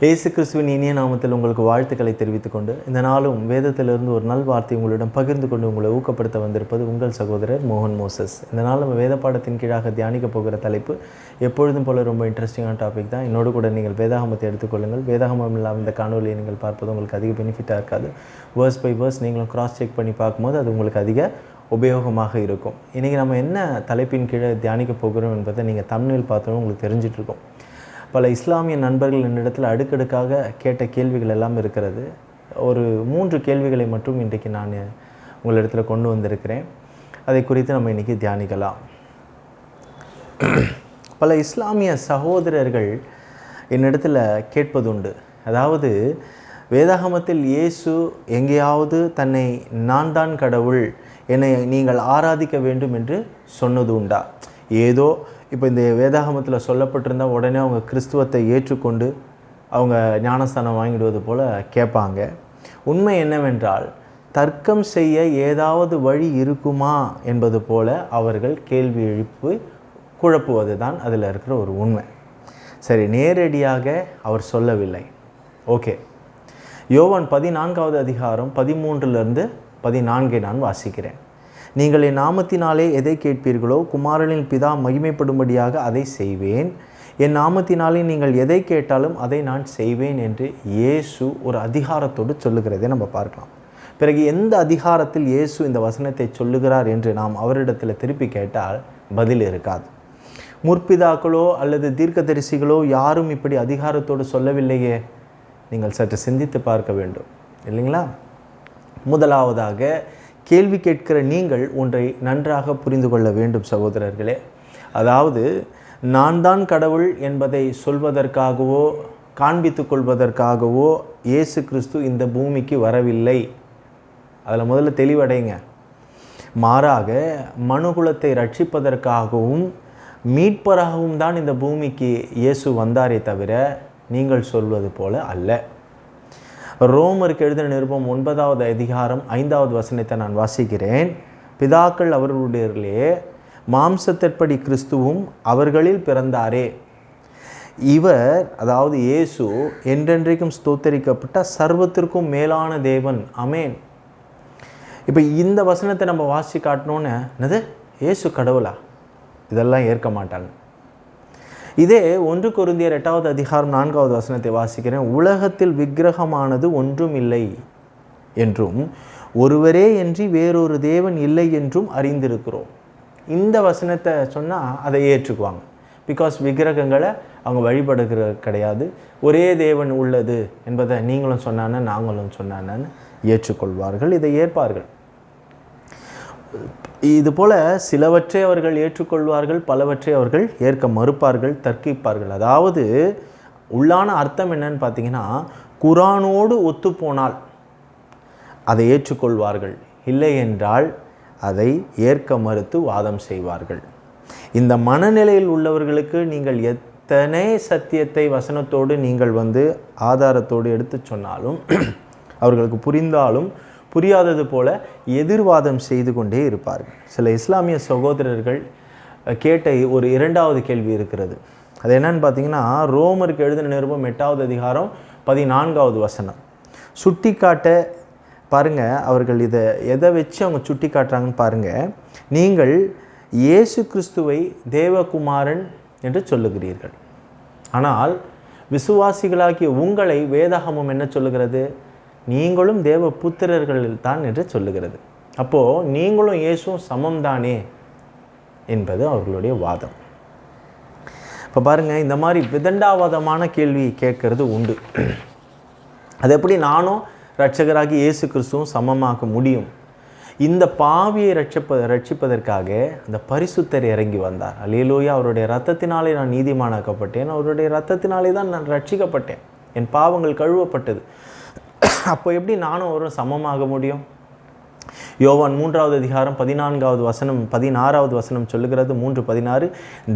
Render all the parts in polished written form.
இயேசு கிறிஸ்துவின் இனிய நாமத்தில் உங்களுக்கு வாழ்த்துக்களை தெரிவித்துக் கொண்டு இந்த நாளும் வேதத்திலிருந்து ஒரு நல் வார்த்தை உங்களிடம் பகிர்ந்து கொண்டு உங்களை ஊக்கப்படுத்த வந்திருப்பது உங்கள் சகோதரர் மோகன் மோசஸ். இந்த நாள் நம்ம வேத பாடத்தின் கீழாக தியானிக்க போகிற தலைப்பு எப்பொழுதும் போல ரொம்ப இன்ட்ரெஸ்டிங்கான டாபிக் தான். என்னோடு கூட நீங்கள் வேதாகமத்தை எடுத்துக்கொள்ளுங்கள். வேதாகமம் இல்லாமல் இந்த காணொலியை நீங்கள் பார்ப்பது உங்களுக்கு அதிக பெனிஃபிட்டாக இருக்காது. வேர்ஸ் பை வேர்ஸ் நீங்களும் கிராஸ் செக் பண்ணி பார்க்கும்போது அது உங்களுக்கு அதிக உபயோகமாக இருக்கும். இன்றைக்கி நம்ம என்ன தலைப்பின் கீழே தியானிக்க போகிறோம் என்பதை நீங்கள் தம்ப்நெயில் பார்த்தோன்னு உங்களுக்கு தெரிஞ்சிட்ருக்கோம். பல இஸ்லாமிய நண்பர்கள் என்னிடத்தில் அடுக்கடுக்காக கேட்ட கேள்விகள் எல்லாம் இருக்கிறது. ஒரு 3 கேள்விகளை மட்டும் இன்றைக்கு நான் உங்களிடத்தில் கொண்டு வந்திருக்கிறேன். அதை குறித்து நம்ம இன்றைக்கி தியானிக்கலாம். பல இஸ்லாமிய சகோதரர்கள் என்னிடத்தில் கேட்பதுண்டு. அதாவது வேதாகமத்தில் இயேசு எங்கேயாவது தன்னை நான் தான் கடவுள், என்னை நீங்கள் ஆராதிக்க வேண்டும் என்று சொன்னது உண்டா? ஏதோ இப்போ இந்த வேதாகமத்தில் சொல்லப்பட்டிருந்தால் உடனே அவங்க கிறிஸ்துவத்தை ஏற்றுக்கொண்டு அவங்க ஞானஸ்தானம் வாங்கிடுவது போல் கேட்பாங்க. உண்மை என்னவென்றால் தர்க்கம் செய்ய ஏதாவது வழி இருக்குமா என்பது போல அவர்கள் கேள்வி எழுப்பி குழப்புவது தான் அதில் இருக்கிற ஒரு உண்மை. சரி, நேரடியாக அவர் சொல்லவில்லை. ஓகே, யோவான் 14வது அதிகாரம் 13லிருந்து 14 நான் வாசிக்கிறேன். நீங்கள் என் நாமத்தினாலே எதை கேட்பீர்களோ குமாரனின் பிதா மகிமைப்படும்படியாக அதை செய்வேன். என் நாமத்தினாலே நீங்கள் எதை கேட்டாலும் அதை நான் செய்வேன் என்று இயேசு ஒரு அதிகாரத்தோடு சொல்லுகிறதை நம்ம பார்க்கலாம். பிறகு எந்த அதிகாரத்தில் இயேசு இந்த வசனத்தை சொல்லுகிறார் என்று நாம் அவரிடத்தில் திருப்பி கேட்டால் பதில் இருக்காது. முற்பிதாக்களோ அல்லது தீர்க்கதரிசிகளோ யாரும் இப்படி அதிகாரத்தோடு சொல்லவில்லையே. நீங்கள் சற்று சிந்தித்து பார்க்க வேண்டும் இல்லைங்களா? முதலாவதாக கேள்வி கேட்கிற நீங்கள் ஒன்றை நன்றாக புரிந்து கொள்ள வேண்டும் சகோதரர்களே. அதாவது நான் தான் கடவுள் என்பதை சொல்வதற்காகவோ காண்பித்து கொள்வதற்காகவோ இயேசு கிறிஸ்து இந்த பூமிக்கு வரவில்லை. அதில் முதல்ல தெளிவடைங்க. மாறாக மனுகுலத்தை ரட்சிப்பதற்காகவும் மீட்பராகவும் தான் இந்த பூமிக்கு இயேசு வந்தாரே தவிர நீங்கள் சொல்வது போல அல்ல. ரோமருக்கு எழுதின நிருபம் 9வது அதிகாரம் 5வது வசனத்தை நான் வாசிக்கிறேன். பிதாக்கள் அவர்களுடையே மாம்சத்திற்படி கிறிஸ்துவும் அவர்களில் பிறந்தாரே. இவர், அதாவது இயேசு, என்றென்றைக்கும் ஸ்தோத்தரிக்கப்பட்ட சர்வத்திற்கும் மேலான தேவன். ஆமென். இப்போ இந்த வசனத்தை நம்ம வாசி காட்டணுன்னு, என்னது இயேசு கடவுளா? இதெல்லாம் ஏற்க மாட்டாங்க. இதே 1 கொரிந்தியர் 8வது அதிகாரம் 4வது வசனத்தை வாசிக்கிறேன். உலகத்தில் விக்கிரகமானது ஒன்றும் இல்லை என்றும் ஒருவரே என்று வேறொரு தேவன் இல்லை என்றும் அறிந்திருக்கிறோம். இந்த வசனத்தை சொன்னால் அதை ஏற்றுக்குவாங்க. பிகாஸ் விக்கிரகங்களை அவங்க வழிபடுகிறது கிடையாது. ஒரே தேவன் உள்ளது என்பதை நீங்களும் சொன்னானே நாங்களும் சொன்னானன்னு ஏற்றுக்கொள்வார்கள். இதை ஏற்பார்கள். இதுபோல் சிலவற்றை அவர்கள் ஏற்றுக்கொள்வார்கள், பலவற்றை அவர்கள் ஏற்க மறுப்பார்கள், தர்க்கிப்பார்கள். அதாவது உள்ளான அர்த்தம் என்னன்னு பார்த்தீங்கன்னா, குரானோடு ஒத்துப்போனால் அதை ஏற்றுக்கொள்வார்கள், இல்லை என்றால் அதை ஏற்க மறுத்து வாதம் செய்வார்கள். இந்த மனநிலையில் உள்ளவர்களுக்கு நீங்கள் எத்தனை சத்தியத்தை வசனத்தோடு நீங்கள் ஆதாரத்தோடு எடுத்து சொன்னாலும் அவர்களுக்கு புரிந்தாலும் புரியாதது போல எதிர்வாதம் செய்து கொண்டே இருப்பார்கள். சில இஸ்லாமிய சகோதரர்கள் கேட்ட ஒரு 2வது கேள்வி இருக்கிறது. அது என்னன்னு பார்த்தீங்கன்னா, ரோமருக்கு எழுதின நிருபம் 8வது அதிகாரம் 14வது வசனம் சுட்டி காட்ட பாருங்கள். அவர்கள் இதை எதை வச்சு அவங்க சுட்டி காட்டுறாங்கன்னு பாருங்கள். நீங்கள் இயேசு கிறிஸ்துவை தேவகுமாரன் என்று சொல்லுகிறீர்கள், ஆனால் விசுவாசிகளாகிய உங்களை வேதாகமம் என்ன சொல்லுகிறது? நீங்களும் தேவ புத்திரர்கள் தான் என்று சொல்லுகிறது. அப்போது நீங்களும் இயேசுவும் சமம்தானே என்பது அவர்களுடைய வாதம். இப்போ பாருங்கள், இந்த மாதிரி விதண்டாவாதமான கேள்வி கேட்கறது உண்டு. அது எப்படி நானும் இரட்சகராகி இயேசு கிறிஸ்துவும் சமமாக்க முடியும்? இந்த பாவியை ரட்சிப்பதற்காக அந்த பரிசுத்தர் இறங்கி வந்தார். அல்லேலூயா. அவருடைய இரத்தத்தினாலே நான் நீதிமானாக்கப்பட்டேன், அவருடைய இரத்தத்தினாலே தான் நான் ரட்சிக்கப்பட்டேன், என் பாவங்கள் கழுவப்பட்டது. அப்போ எப்படி நானும் அவரும் சமமாக முடியும்? யோவான் 3வது அதிகாரம் 14வது வசனம் 16வது வசனம் சொல்லுகிறது. 3:16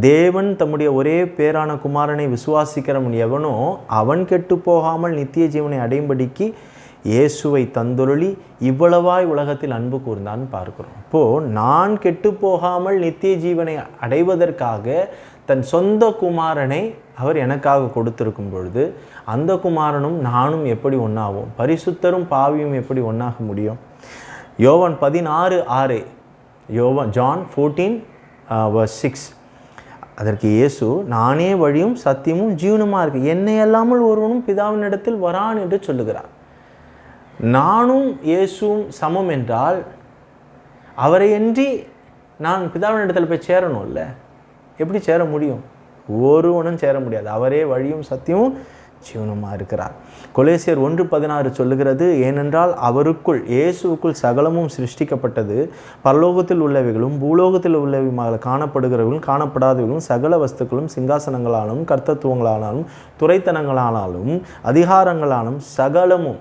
தேவன் தம்முடைய ஒரே பேரான குமாரனை விசுவாசிக்கிறவன் எவனோ அவன் கெட்டு போகாமல் நித்திய ஜீவனை அடையும்படிக்கு இயேசுவை தந்தொருளி இவ்வளவாய் உலகத்தில் அன்பு கூர்ந்தான்னு பார்க்கிறோம். அப்போது நான் கெட்டு போகாமல் நித்திய ஜீவனை அடைவதற்காக தன் சொந்த குமாரனை அவர் எனக்காக கொடுத்திருக்கும் பொழுது அந்த குமாரனும் நானும் எப்படி ஒன்றாகும்? பரிசுத்தரும் பாவியும் எப்படி ஒன்றாக முடியும்? யோவான் 16:6, ஜான் 14:6. அதற்கு இயேசு, நானே வழியும் சத்தியமும் ஜீவனுமாக இருக்கு, என்னை அல்லாமல் ஒருவனும் பிதாவினிடத்தில் வரான் என்று சொல்லுகிறார். நானும் இயேசுவும் சமம் என்றால் அவரையன்றி நான் பிதாவினிடத்தில் போய் சேரணும்ல. எப்படி சேர முடியும்? ஒருவனும் சேர முடியாது. அவரே வழியும் சத்தியமும் ஜீவனுமாக இருக்கிறார். கொலேசியர் 1:16 சொல்லுகிறது, ஏனென்றால் அவருக்குள் இயேசுவுக்குள் சகலமும் சிருஷ்டிக்கப்பட்டது, பரலோகத்தில் உள்ளவைகளும் பூலோகத்தில் உள்ளவையாக காணப்படுகிறவர்களும் காணப்படாதவர்களும் சகல வஸ்துக்களும் சிங்காசனங்களாலும் கர்த்தத்துவங்களானாலும் துரைத்தனங்களானாலும் அதிகாரங்களாலும் சகலமும்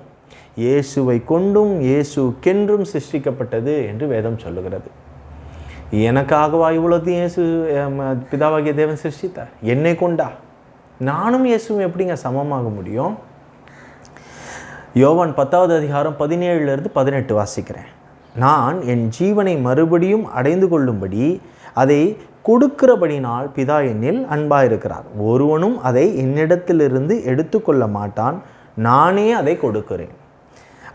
இயேசுவை கொண்டும் இயேசுக்கென்றும் சிருஷ்டிக்கப்பட்டது என்று வேதம் சொல்லுகிறது. எனக்காகவா இவ்வளோத்தையும் இயேசு பிதாவாகிய தேவன் சிருஷ்டித்தார்? என்னை கொண்டா? நானும் இயேசுவும் எப்படிங்க சமமாக முடியும்? யோவான் 10:17-18 வாசிக்கிறேன். நான் என் ஜீவனை மறுபடியும் அடைந்து கொள்ளும்படி அதை கொடுக்கிறபடினால் பிதா என்னில் அன்பாயிருக்கிறார். ஒருவனும் அதை என்னிடத்திலிருந்து எடுத்துக்கொள்ள மாட்டான், நானே அதை கொடுக்கிறேன்.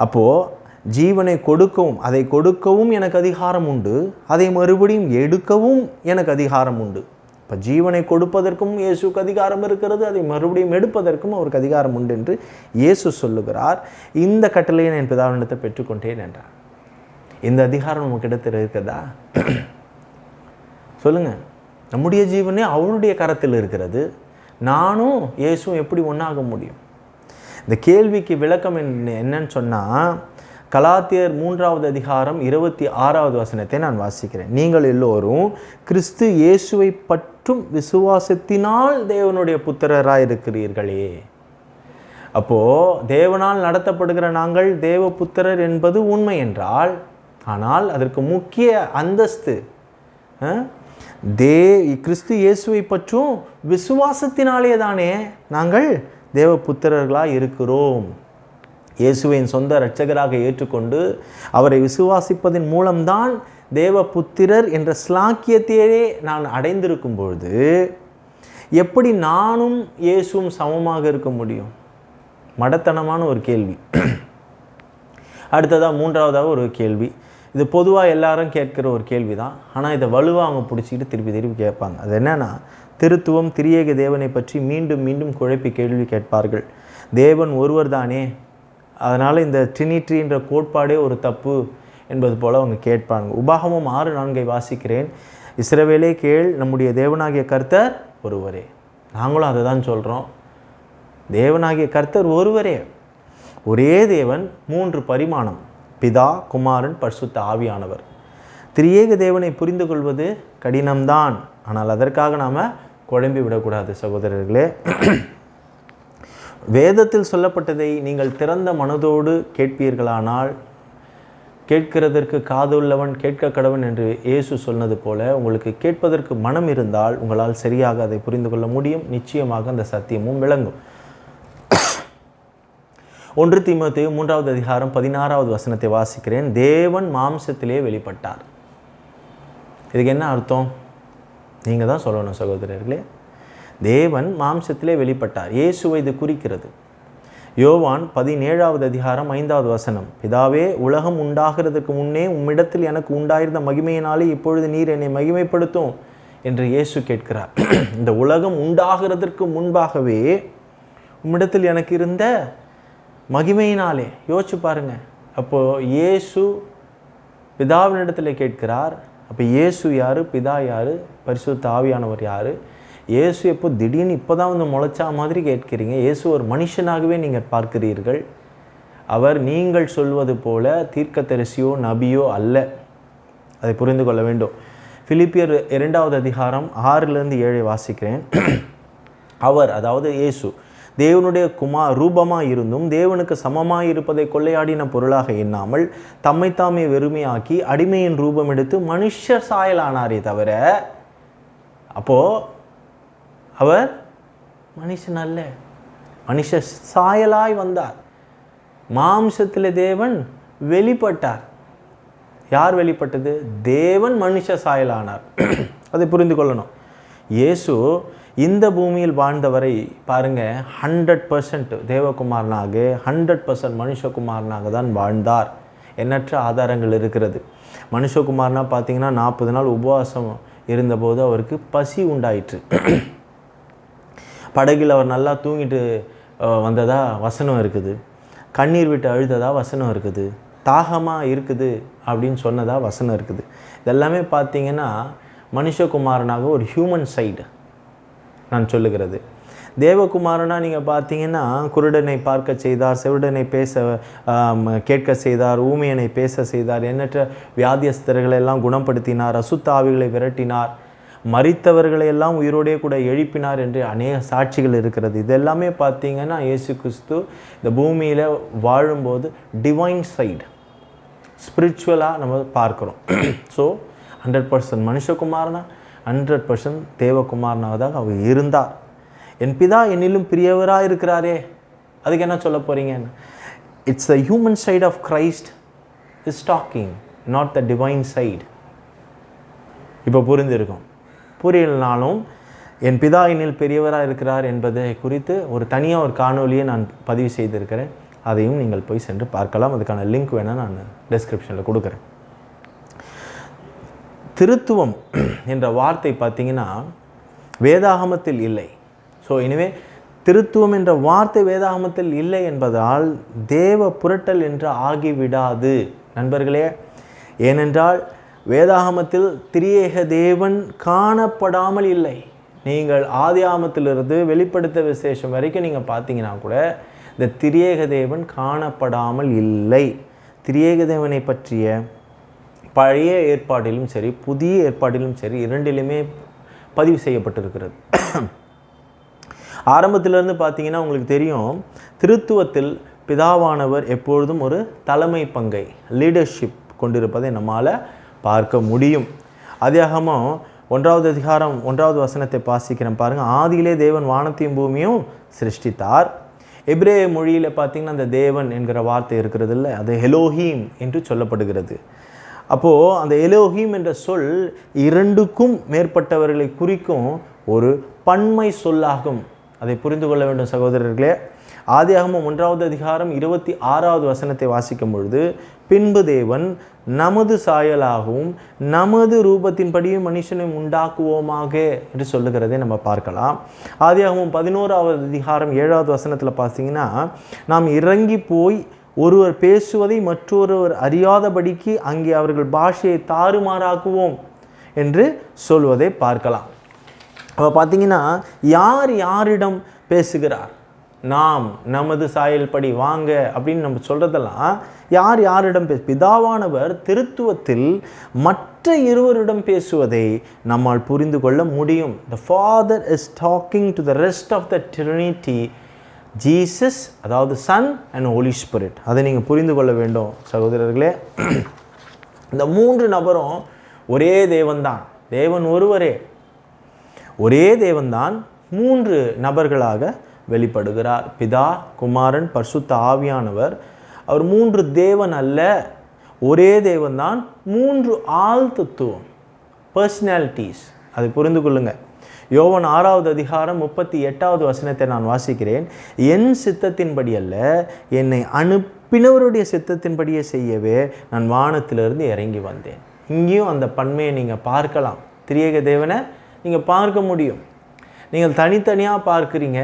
அப்போது ஜீவனை கொடுக்கவும் அதை கொடுக்கவும் எனக்கு அதிகாரம் உண்டு, அதை மறுபடியும் எடுக்கவும் எனக்கு அதிகாரம் உண்டு. இப்போ ஜீவனை கொடுப்பதற்கும் இயேசுக்கு அதிகாரம் இருக்கிறது, அதை மறுபடியும் எடுப்பதற்கும் அவருக்கு அதிகாரம் உண்டு என்று இயேசு சொல்லுகிறார். இந்த கட்டளையை நான் பிதாவினிடத்தை பெற்றுக்கொண்டேன் என்றார். இந்த அதிகாரம் நமக்கு இடத்தில் இருக்கிறதா? சொல்லுங்கள். நம்முடைய ஜீவனே அவருடைய கரத்தில் இருக்கிறது. நானும் இயேசுவும் எப்படி ஒன்றாக முடியும்? இந்த கேள்விக்கு விளக்கம் என்னன்னு சொன்னால், கலாத்தியர் 3:26 நான் வாசிக்கிறேன். நீங்கள் எல்லோரும் கிறிஸ்து இயேசுவை பற்றும் விசுவாசத்தினால் தேவனுடைய புத்திரராக இருக்கிறீர்களே. அப்போது தேவனால் நடத்தப்படுகிற நாங்கள் தேவ புத்திரர் என்பது உண்மை என்றால், ஆனால் அதற்கு முக்கிய அந்தஸ்து கிறிஸ்து இயேசுவை பற்றும் விசுவாசத்தினாலே தானே நாங்கள் தேவ புத்திரர்களாக இருக்கிறோம். இயேசுவின் சொந்த இரட்சகராக ஏற்றுக்கொண்டு அவரை விசுவாசிப்பதன் மூலம்தான் தேவ புத்திரர் என்ற ஸ்லாக்கியத்தையே நான் அடைந்திருக்கும் பொழுது எப்படி நானும் இயேசுவும் சமமாக இருக்க முடியும்? மடத்தனமான ஒரு கேள்வி. அடுத்ததாக 3வது ஒரு கேள்வி. இது பொதுவாக எல்லாரும் கேட்குற ஒரு கேள்வி தான். ஆனால் இதை வலுவாக அவங்க பிடிச்சிக்கிட்டு திருப்பி கேட்பாங்க. அது என்னென்னா, திருத்துவம் திரியேக தேவனை பற்றி மீண்டும் மீண்டும் குழப்பி கேள்வி கேட்பார்கள். தேவன் ஒருவர் தானே, அதனால் இந்த ட்ரினிட்ரின்ற கோட்பாடே ஒரு தப்பு என்பது போல் அவங்க கேட்பாங்க. உபாகமம் 6:4 வாசிக்கிறேன். இஸ்ரவேலே கேள், நம்முடைய தேவனாகிய கர்த்தர் ஒருவரே. நாங்களும் அதை தான் சொல்கிறோம். தேவனாகிய கர்த்தர் ஒருவரே. ஒரே தேவன், 3 பரிமாணம், பிதா, குமாரன், பரிசுத்த ஆவியானவர். திரியேக தேவனை புரிந்து கொள்வது கடினம்தான், ஆனால் அதற்காக நாம் குழம்பி விடக்கூடாது சகோதரர்களே. வேதத்தில் சொல்லப்பட்டதை நீங்கள் திறந்த மனதோடு கேட்பீர்களானால், கேட்கிறதற்கு காதுள்ளவன் கேட்க கடவன் என்று இயேசு சொன்னது போல, உங்களுக்கு கேட்பதற்கு மனம் இருந்தால் உங்களால் சரியாக அதை புரிந்து கொள்ள முடியும். நிச்சயமாக அந்த சத்தியமும் விளங்கும். 1 தீமோத்தேயு 3:16 வாசிக்கிறேன். தேவன் மாம்சத்திலே வெளிப்பட்டார். இதுக்கு என்ன அர்த்தம்? நீங்கள் தான் சொல்லணும் சகோதரர்களே. தேவன் மாம்சத்திலே வெளிப்பட்டார். இயேசுவை இது குறிக்கிறது. யோவான் 17:5 பிதாவே, உலகம் உண்டாகிறதுக்கு முன்னே உம்மிடத்தில் எனக்கு உண்டாயிருந்த மகிமையினாலே இப்பொழுது நீர் என்னை மகிமைப்படுத்தும் என்று இயேசு கேட்கிறார். இந்த உலகம் உண்டாகிறதற்கு முன்பாகவே உம்மிடத்தில் எனக்கு இருந்த மகிமையினாலே. யோசிச்சு பாருங்க. அப்போது இயேசு பிதாவினிடத்தில் கேட்கிறார். அப்போ இயேசு யார்? பிதா யார்? பரிசுத்த ஆவியானவர் யார்? இயேசு எப்போ திடீர்னு இப்போ தான் வந்து முளைச்சா மாதிரி கேட்கிறீங்க? இயேசு ஒரு மனுஷனாகவே நீங்கள் பார்க்கிறீர்கள். அவர் நீங்கள் சொல்வது போல தீர்க்கதரிசியோ நபியோ அல்ல. அதை புரிந்து கொள்ள வேண்டும். பிலிப்பியர் 2:6 வாசிக்கிறேன். அவர், அதாவது இயேசு, தேவனுடைய ரூபமாக இருந்தும் தேவனுக்கு சமமாக இருப்பதை கொள்ளையாடின பொருளாக எண்ணாமல் தம்மைத்தாமே வெறுமையாக்கி அடிமையின் ரூபம் எடுத்து மனுஷர் சாயலானாரே தவிர, அப்போது அவர் மனுஷன் அல்ல, மனுஷ சாயலாய் வந்தார். மாம்சத்தில் தேவன் வெளிப்பட்டார். யார் வெளிப்பட்டது? தேவன் மனுஷ சாயலானார். அதை புரிந்து கொள்ளணும். இயேசு இந்த பூமியில் வாழ்ந்தவரை பாருங்கள், 100% தேவகுமாரனாக 100% மனுஷகுமாரனாக தான் வாழ்ந்தார். எண்ணற்ற ஆதாரங்கள் இருக்கிறது. மனுஷகுமாரனா பார்த்தீங்கன்னா 40 நாள் உபவாசம் இருந்தபோது அவருக்கு பசி உண்டாயிற்று. படகில் அவர் நல்லா தூங்கிட்டு வந்ததா வசனம் இருக்குது. கண்ணீர் விட்டு அழுததா வசனம் இருக்குது. தாகமாக இருக்குது அப்படின்னு சொன்னதா வசனம் இருக்குது. இதெல்லாமே பார்த்தீங்கன்னா மனுஷகுமாரனாக ஒரு ஹியூமன் சைடு நான் சொல்லுகிறது. தேவகுமாரனா நீங்கள் பார்த்தீங்கன்னா குருடனை பார்க்க செய்தார், செவிடனை கேட்க செய்தார், ஊமையனை பேச செய்தார், எண்ணற்ற வியாதியஸ்தர்களை எல்லாம் குணப்படுத்தினார், அசுத்தாவிகளை விரட்டினார், மரித்தவர்களை எல்லாம் உயிரோடே கூட எழுப்பினார் என்று அநேக சாட்சிகள் இருக்கிறது. இதெல்லாமே பார்த்தீங்கன்னா இயேசு கிறிஸ்து இந்த பூமியில் வாழும்போது டிவைன் சைடு ஸ்பிரிச்சுவலாக நம்ம பார்க்குறோம். ஸோ 100% மனுஷகுமாரனா 100% தேவகுமாரனாக தான் அவர் இருந்தார். என் பிதா என்னிலும் பிரியவராக இருக்கிறாரே, அதுக்கு என்ன சொல்ல போகிறீங்க? It's the human side of Christ is talking, not the divine side. இப்போ புரிந்திருக்கும். புரியலனாலும் என் பிதா என்னில் பெரியவராக இருக்கிறார் என்பதை குறித்து தனியாக ஒரு காணொலியை நான் பதிவு செய்திருக்கிறேன். அதையும் நீங்கள் போய் சென்று பார்க்கலாம். அதுக்கான லிங்க் வேணால் நான் டெஸ்கிரிப்ஷனில் கொடுக்குறேன். திருத்துவம் என்ற வார்த்தை பார்த்திங்கன்னா வேதாகமத்தில் இல்லை. ஸோ எனவே திருத்துவம் என்ற வார்த்தை வேதாகமத்தில் இல்லை என்பதால் தேவ புரட்டல் என்று ஆகிவிடாது நண்பர்களே. ஏனென்றால் வேதாகமத்தில் திரியேக தேவன் காணப்படாமல் இல்லை. நீங்கள் ஆதியாகமத்திலிருந்து வெளிப்படுத்த விசேஷம் வரைக்கும் நீங்கள் பார்த்தீங்கன்னா கூட இந்த திரியேக தேவன் காணப்படாமல் இல்லை. திரியேக தேவனை பற்றிய பழைய ஏற்பாட்டிலும் சரி புதிய ஏற்பாட்டிலும் சரி இரண்டிலுமே பதிவு செய்யப்பட்டிருக்கிறது. ஆரம்பத்திலிருந்து பார்த்தீங்கன்னா உங்களுக்கு தெரியும், திருத்துவத்தில் பிதாவானவர் எப்பொழுதும் ஒரு தலைமை பங்கை லீடர்ஷிப் கொண்டிருப்பதை நம்மால் பார்க்க முடியும். ஆதியாகமம் 1வது அதிகாரம் 1வது வசனத்தை வாசிக்கிறேன் பாருங்கள். ஆதியிலே தேவன் வானத்தையும் பூமியும் சிருஷ்டித்தார். எபிரேய மொழியில் பார்த்தீங்கன்னா அந்த தேவன் என்கிற வார்த்தை இருக்கிறது இல்லை, அது எலோஹீம் என்று சொல்லப்படுகிறது. அப்போது அந்த எலோஹீம் என்ற சொல் 2க்கும் மேற்பட்டவர்களை குறிக்கும் ஒரு பன்மை சொல்லாகும். அதை புரிந்து கொள்ள வேண்டும் சகோதரர்களே. ஆதியாகமம் 1வது அதிகாரம் 26வது வசனத்தை வாசிக்கும் பொழுது, பின்பு தேவன் நமது சாயலாகவும் நமது ரூபத்தின்படியும் மனுஷனை உண்டாக்குவோமாக என்று சொல்லுகிறதை நம்ம பார்க்கலாம். ஆதியாகமம் 11வது அதிகாரம் 7வது வசனத்தில் பார்த்தீங்கன்னா, நாம் இறங்கி போய் ஒருவர் பேசுவதை மற்றொருவர் அறியாதபடிக்கு அங்கே அவர்கள் பாஷையை தாறுமாறாக்குவோம் என்று சொல்வதை பார்க்கலாம். அப்போ பார்த்தீங்கன்னா யார் யாரிடம் பேசுகிறார்? நாம் நமது சாயல் படி வாங்க அப்படின்னு நம்ம சொல்கிறதெல்லாம் யார் யாரிடம் பிதாவானவர் திருத்துவத்தில் மற்ற இருவரிடம் பேசுவதை நம்மால் புரிந்து கொள்ள முடியும். The Father is talking to the rest of the Trinity, Jesus, அதாவது Son and Holy Spirit. அதை நீங்கள் புரிந்து கொள்ள வேண்டும் சகோதரர்களே. இந்த 3 நபரும் ஒரே தேவன்தான், தேவன் ஒருவரே, ஒரே தேவன்தான் 3 நபர்களாக வெளிப்படுகிறார். பிதா, குமாரன், பரிசுத்த ஆவியானவர். அவர் 3 தேவன் அல்ல, ஒரே தேவன்தான், 3 ஆள் தத்துவம், பர்சனாலிட்டிஸ். அதை புரிந்து கொள்ளுங்கள். யோவான் 6வது அதிகாரம் 38வது வசனத்தை நான் வாசிக்கிறேன். என் சித்தத்தின்படி அல்ல, என்னை அனுப்பினவருடைய சித்தத்தின்படியே செய்யவே நான் வானத்திலிருந்து இறங்கி வந்தேன். இங்கேயும் அந்த பன்மையை நீங்கள் பார்க்கலாம். திரியேக தேவனை நீங்கள் பார்க்க முடியும். நீங்கள் தனித்தனியாக பார்க்குறீங்க,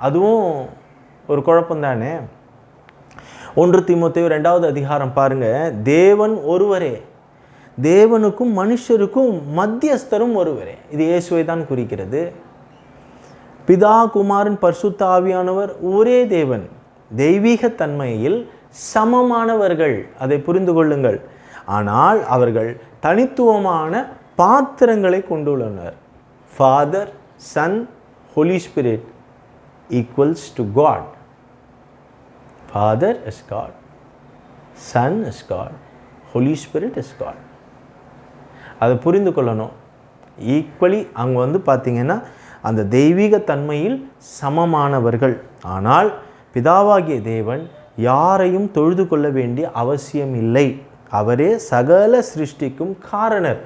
அதுவும் ஒரு குழப்பம்தானே. 1 தீமோத்தேயு 2வது அதிகாரம் பாருங்கள். தேவன் ஒருவரே, தேவனுக்கும் மனுஷருக்கும் மத்தியஸ்தரும் ஒருவரே. இது இயேசுவை தான் குறிக்கிறது. பிதா, குமாரன், பரிசுத்த ஆவியானவர் ஒரே தேவன், தெய்வீக தன்மையில் சமமானவர்கள். அதை புரிந்து கொள்ளுங்கள். ஆனால் அவர்கள் தனித்துவமான பாத்திரங்களை கொண்டுள்ளனர். Father, Son, Holy Spirit equals to God. Father is God, Son is God, Holy Spirit is God. அதை புரிந்து கொள்ளணும். ஈக்குவலி அவங்க பார்த்தீங்கன்னா அந்த தெய்வீக தன்மையில் சமமானவர்கள். ஆனால் பிதாவாகிய தேவன் யாரையும் தொழுது கொள்ள வேண்டிய அவசியம் இல்லை. அவரே சகல சிருஷ்டிக்கும் காரணர்,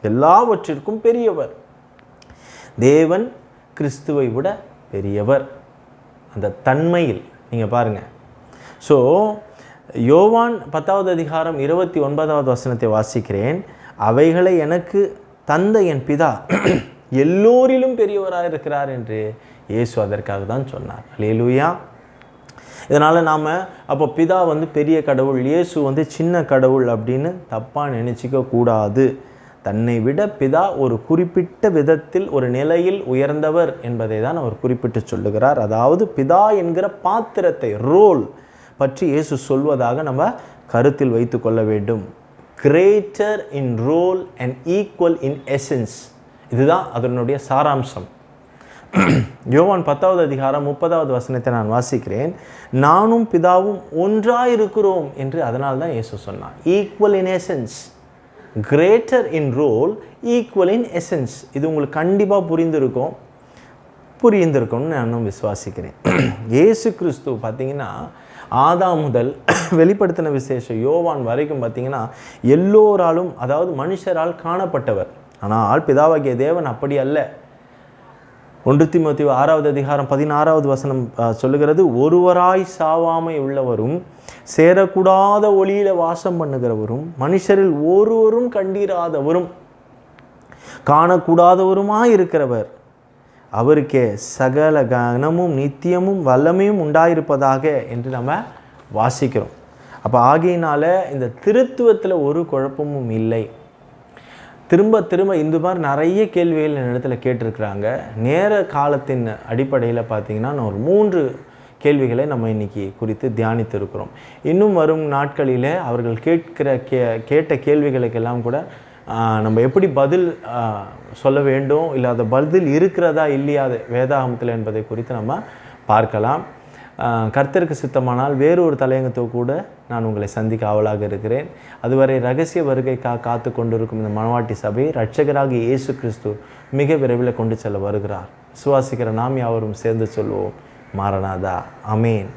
எல்லாவற்றிற்கும் பெரியவர். தேவன் கிறிஸ்துவை விட பெரியவர். அந்த தன்மையில் நீங்கள் பாருங்கள். ஸோ யோவான் 10வது அதிகாரம் 29வது வசனத்தை வாசிக்கிறேன். அவைகளை எனக்கு தந்த என் பிதா எல்லோரிலும் பெரியவராக இருக்கிறார் என்று இயேசு அதற்காக தான் சொன்னார். அல்லேலூயா. இதனால் நாம் அப்போ பிதா பெரிய கடவுள், இயேசு சின்ன கடவுள் அப்படின்னு தப்பாக நினச்சிக்க கூடாது. தன்னை விட பிதா ஒரு குறிப்பிட்ட விதத்தில் ஒரு நிலையில் உயர்ந்தவர் என்பதை தான் அவர் குறிப்பிட்டு சொல்லுகிறார். அதாவது பிதா என்கிற பாத்திரத்தை, ரோல் பற்றி இயேசு சொல்வதாக நம்ம கருத்தில் வைத்து கொள்ள வேண்டும். Greater in role and equal in essence, இதுதான் அதனுடைய சாராம்சம். யோவான் 10வது அதிகாரம் 30வது வசனத்தை நான் வாசிக்கிறேன். நானும் பிதாவும் ஒன்றாயிருக்கிறோம் என்று அதனால் தான் இயேசு சொன்னார். Equal in essence, greater in role, equal in essence. இது உங்களுக்கு கண்டிப்பாக புரிந்திருக்கும்னு நானும் விசுவாசிக்கிறேன். இயேசு கிறிஸ்து பார்த்தீங்கன்னா ஆதாம் முதல் வெளிப்படுத்தின விசேஷம் யோவான் வரைக்கும் பார்த்தீங்கன்னா எல்லோராலும், அதாவது மனுஷரால் காணப்பட்டவர். ஆனால் பிதாவாகிய தேவன் அப்படி அல்ல. 1 தீமோத்தேயு 6வது அதிகாரம் 16வது வசனம் சொல்லுகிறது, ஒருவராய் சாவாமை உள்ளவரும் சேரக்கூடாத ஒளியில வாசம் பண்ணுகிறவரும் மனுஷரில் ஒருவரும் கண்டீராதவரும் காணக்கூடாதவருமாய் இருக்கிறவர், அவருக்கே சகல கனமும் நித்தியமும் வல்லமையும் உண்டாயிருப்பதாக என்று நம்ம வாசிக்கிறோம். அப்போ ஆகையினால இந்த திருத்துவத்தில் ஒரு குழப்பமும் இல்லை. திரும்ப இந்த மாதிரி நிறைய கேள்விகள் என் இடத்துல கேட்டிருக்கிறாங்க. நேர காலத்தின் அடிப்படையில் பார்த்திங்கன்னா நான் ஒரு 3 கேள்விகளை நம்ம இன்றைக்கி குறித்து தியானித்து இருக்கிறோம். இன்னும் வரும் நாட்களில் அவர்கள் கேட்ட கேள்விகளுக்கெல்லாம் கூட நம்ம எப்படி பதில் சொல்ல வேண்டும், இல்லை அது பதில் இருக்கிறதா இல்லையா வேதாகமத்தில் என்பதை குறித்து நம்ம பார்க்கலாம். கர்த்தருக்கு சித்தமானால் வேறொரு தலையங்கத்தை கூட நான் உங்களை சந்திக்க ஆவலாக இருக்கிறேன். அதுவரை ரகசிய வருகைக்காக காத்து கொண்டிருக்கும் இந்த மணவாட்டி சபை இரட்சகராகிய இயேசு கிறிஸ்து மிக விரைவில் கொண்டு செல்ல வருகிறார். விசுவாசிக்கிற நாம் யாவரும் சேர்ந்து சொல்வோம், மாரநாதா. ஆமென்.